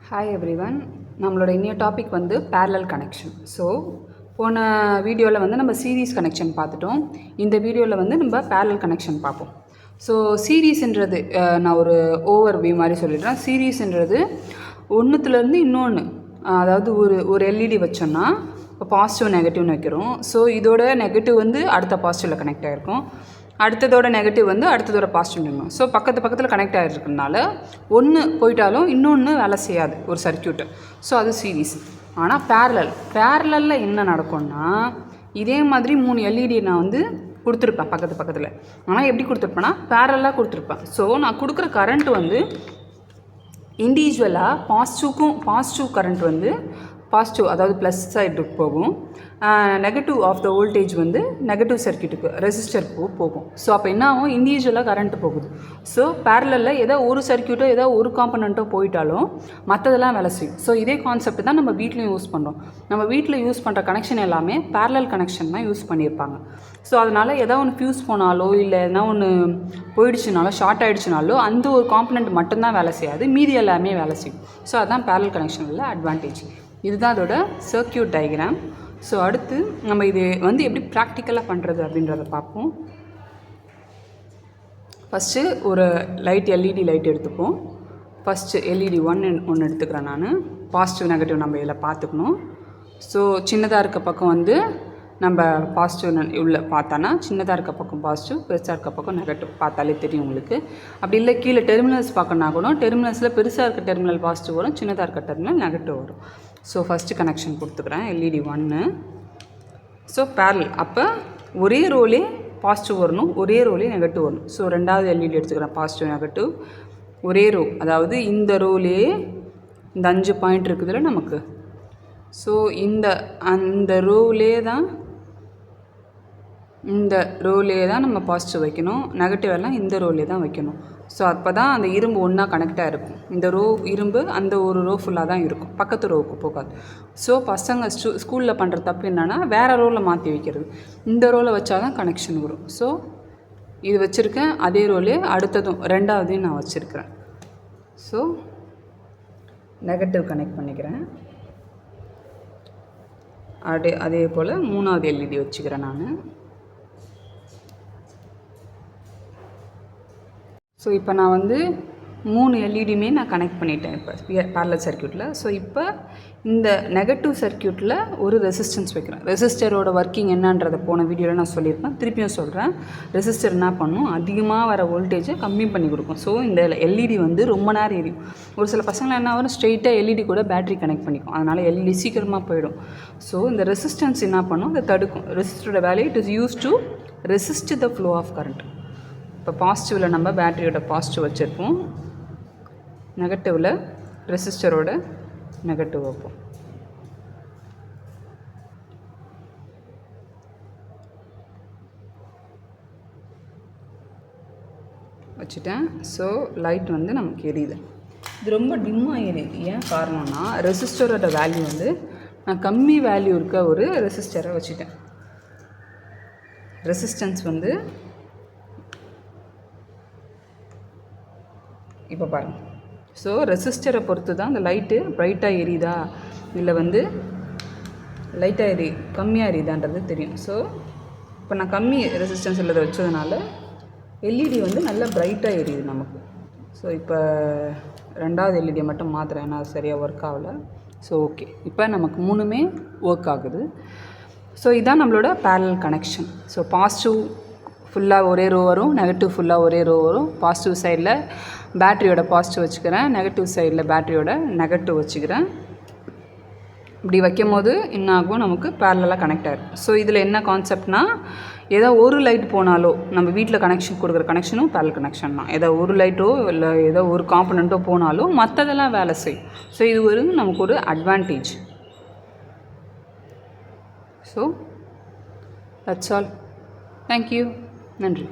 Hi everyone. நம்மளோட இன்னைய topic வந்து பேரலல் கனெக்ஷன். ஸோ போன வீடியோவில் வந்து நம்ம சீரீஸ் கனெக்ஷன் பார்த்துட்டோம். இந்த வீடியோவில் வந்து நம்ம பேரலல் கனெக்ஷன் பார்ப்போம். ஸோ சீரீஸ்ன்றது நான் ஒரு ஓவர் வியூ மாதிரி சொல்லிடுறேன். சீரீஸ்ன்றது ஒன்றுத்துலேருந்து இன்னொன்று, அதாவது ஒரு எல்இடி வச்சோன்னா இப்போ பாசிட்டிவ் நெகட்டிவ்னு வைக்கிறோம். ஸோ இதோட நெகட்டிவ் வந்து அடுத்த பாசிட்டிவில் கனெக்ட் ஆகிருக்கும், அடுத்ததோட நெகட்டிவ் வந்து அடுத்ததோட பாசிட்டிவ் இருக்கணும். ஸோ பக்கத்தில் கனெக்ட் ஆகிருக்கனால ஒன்று போயிட்டாலும் இன்னொன்று வேலை செய்யாது ஒரு சர்க்கியூட்டு. ஸோ அது சீரீஸ். ஆனால் பேரலில் என்ன நடக்கும்னா, இதே மாதிரி 3 எல்இடி நான் வந்து கொடுத்துருப்பேன் பக்கத்தில். ஆனால் எப்படி கொடுத்துருப்பேன்னா பேரலாக கொடுத்துருப்பேன். ஸோ நான் கொடுக்குற கரண்ட் வந்து இண்டிவிஜுவலாக பாசிட்டிவ் கரண்ட் வந்து பாசிட்டிவ், அதாவது ப்ளஸ் சைடுக்கு போகும். நெகட்டிவ் ஆஃப் த வோல்டேஜ் வந்து நெகட்டிவ் சர்க்கியூட்டுக்கு ரெசிஸ்டருக்கு போகும். ஸோ அப்போ என்ன ஆகும், இண்டிவிஜுவலாக கரண்ட்டு போகுது. ஸோ பேரலில் ஏதோ ஒரு சர்க்கியூட்டோ ஏதோ ஒரு காம்பனண்ட்டோ போயிட்டாலும் மற்றதெல்லாம் வேலை செய்யும். ஸோ இதே கான்செப்ட் தான் நம்ம வீட்லையும் யூஸ் பண்ணுறோம். நம்ம வீட்டில் யூஸ் பண்ணுற கனெக்ஷன் எல்லாமே பேரலல் கனெக்ஷன் தான் யூஸ் பண்ணியிருப்பாங்க. ஸோ அதனால் ஏதோ ஒன்று ஃபியூஸ் போனாலோ இல்லை எதனா ஒன்று போயிடுச்சுனாலோ ஷார்ட் ஆகிடுச்சுனாலோ அந்த ஒரு காம்பனண்ட் மட்டும்தான் வேலை செய்யாது, மீதி எல்லாமே வேலை செய்யும். ஸோ அதுதான் பேரலல் கனெக்ஷனில் அட்வான்டேஜ். இதுதான் அதோட சர்க்கியூட் டயக்ராம். ஸோ அடுத்து நம்ம இது வந்து எப்படி ப்ராக்டிக்கலாக பண்ணுறது அப்படின்றத பார்ப்போம். ஃபஸ்ட்டு ஒரு எல்இடி லைட் எடுத்துப்போம். ஃபஸ்ட்டு எல்இடி ஒன்று எடுத்துக்கிறேன் நான். பாசிட்டிவ் நெகட்டிவ் நம்ம இதில் பார்த்துக்கணும். ஸோ சின்னதாக இருக்க பக்கம் வந்து நம்ம பாசிட்டிவ் உள்ள பார்த்தோன்னா சின்னதாக இருக்க பக்கம் பாசிட்டிவ், பெருசாக இருக்க பக்கம் நெகட்டிவ் பார்த்தாலே தெரியும் உங்களுக்கு. அப்படி இல்லை கீழே டெர்மினல்ஸ் பார்க்கணுன்னா கூட டெர்மினல்ஸில் பெருசாக இருக்க டெர்மினல் பாசிட்டிவ் வரும், சின்னதாக இருக்க டெர்மினல் நெகட்டிவ் வரும். ஸோ ஃபஸ்ட்டு கனெக்ஷன் கொடுத்துக்கிறேன் எல்இடி 1. ஸோ பேரல், அப்போ ஒரே ரோலே பாசிட்டிவ் வரணும், ஒரே ரோலே நெகட்டிவ் வரணும். ஸோ ரெண்டாவது எல்இடி எடுத்துக்கிறேன், பாசிட்டிவ் நெகட்டிவ் ஒரே ரோ, அதாவது இந்த ரோலே இந்த 5 பாயிண்ட் இருக்குதுல்ல நமக்கு. ஸோ அந்த ரோலே தான் நம்ம பாசிட்டிவ் வைக்கணும், நெகட்டிவ் எல்லாம் இந்த ரோலே தான் வைக்கணும். ஸோ அப்போ தான் அந்த இரும்பு ஒன்றா கனெக்டாக இருக்கும். இந்த இரும்பு அந்த ஒரு ரோ ஃபுல்லாக தான் இருக்கும், பக்கத்து ரோவுக்கு போகாது. ஸோ பசங்க ஸ்கூலில் பண்ணுற தப்பு என்னென்னா வேறு ரோவில் மாற்றி வைக்கிறது. இந்த ரோவில் வச்சா தான் கனெக்ஷன் வரும். ஸோ இது வச்சுருக்கேன், அதே ரோலே அடுத்ததும் ரெண்டாவதையும் நான் வச்சுருக்கிறேன். ஸோ நெகட்டிவ் கனெக்ட் பண்ணிக்கிறேன். அதே போல் 3வது எல்இடி வச்சுக்கிறேன் நான். ஸோ இப்போ நான் வந்து 3 எல்இடியுமே நான் கனெக்ட் பண்ணிட்டேன் இப்போ பேரலல் சர்க்கியூட்டில். ஸோ இப்போ இந்த நெகட்டிவ் சர்க்கியூட்டில் ஒரு ரெசிஸ்டன்ஸ் வைக்கிறேன். ரெசிஸ்டரோட ஒர்க்கிங் என்னன்றதை போன வீடியோவில் நான் சொல்லியிருப்பேன், திருப்பியும் சொல்கிறேன். ரெசிஸ்டர் என்ன பண்ணும், அதிகமாக வர வோல்டேஜை கம்மி பண்ணி கொடுக்கும். ஸோ இந்த எல்இடி வந்து ரொம்ப நேரம் எரியும். ஒரு சில பசங்களை என்ன வரும், ஸ்ட்ரெயிட்டாக எல்இடி கூட பேட்டரி கனெக்ட் பண்ணிக்கும், அதனால் எல்இடி சீக்கிரமாக போயிடும். ஸோ இந்த ரெசிஸ்டன்ஸ் என்ன பண்ணும், அதை தடுக்கும். ரெசிஸ்டரோட வேலையை it is use to resist the flow of current. இப்போ பாசிட்டிவில் நம்ம பேட்டரியோட பாசிட்டிவ் வச்சுருப்போம், நெகட்டிவில் ரெசிஸ்டரோட நெகட்டிவ் வைப்போம். வச்சுட்டேன். ஸோ லைட் வந்து நமக்கு எரியுது. இது ரொம்ப டிம்மாக எரியுது. ஏன் காரணம்னா ரெசிஸ்டரோட வேல்யூ வந்து நான் கம்மி வேல்யூ இருக்க ஒரு ரெசிஸ்டரை வச்சுட்டேன். ரெசிஸ்டன்ஸ் வந்து இப்போ பாருங்கள். ஸோ ரெசிஸ்டரை பொறுத்து தான் அந்த லைட்டு ப்ரைட்டாக எரியுதா இல்லை வந்து லைட்டாக கம்மியாக எரியுதான்றது தெரியும். ஸோ இப்போ நான் கம்மி ரெசிஸ்டன்ஸ் உள்ளதை வச்சதுனால எல்இடி வந்து நல்லா ப்ரைட்டாக எரியுது நமக்கு. ஸோ இப்போ ரெண்டாவது எல்இடியை மட்டும் மாற்றுறேன், ஏன்னா அது சரியாக ஒர்க் ஆகலை. ஸோ ஓகே, இப்போ நமக்கு 3மே ஒர்க் ஆகுது. ஸோ இதுதான் நம்மளோட பேரலல் கனெக்ஷன். ஸோ பாசிட்டிவ் ஃபுல்லாக ஒரே ரோ வரும், நெகட்டிவ் ஃபுல்லாக ஒரே ரோ வரும். பாசிட்டிவ் சைடில் பேட்டரியோட பாசிட்டிவ் வச்சுக்கிறேன், நெகட்டிவ் சைடில் பேட்டரியோட நெகட்டிவ் வச்சுக்கிறேன். இப்படி வைக்கும் போது என்ன ஆகும், நமக்கு பேரலாக கனெக்ட் ஆகிடும். ஸோ இதில் என்ன கான்செப்ட்னா, ஏதோ ஒரு லைட் போனாலோ நம்ம வீட்டில் கனெக்ஷன் கொடுக்குற கனெக்ஷனும் பேரலல் கனெக்ஷன் தான். ஏதோ ஒரு லைட்டோ இல்லை ஏதோ ஒரு காம்பனண்ட்டோ போனாலும் மற்றதெல்லாம் வேலை செய்யும். ஸோ இது நமக்கு ஒரு advantage. So that's all. Thank you. நன்றி.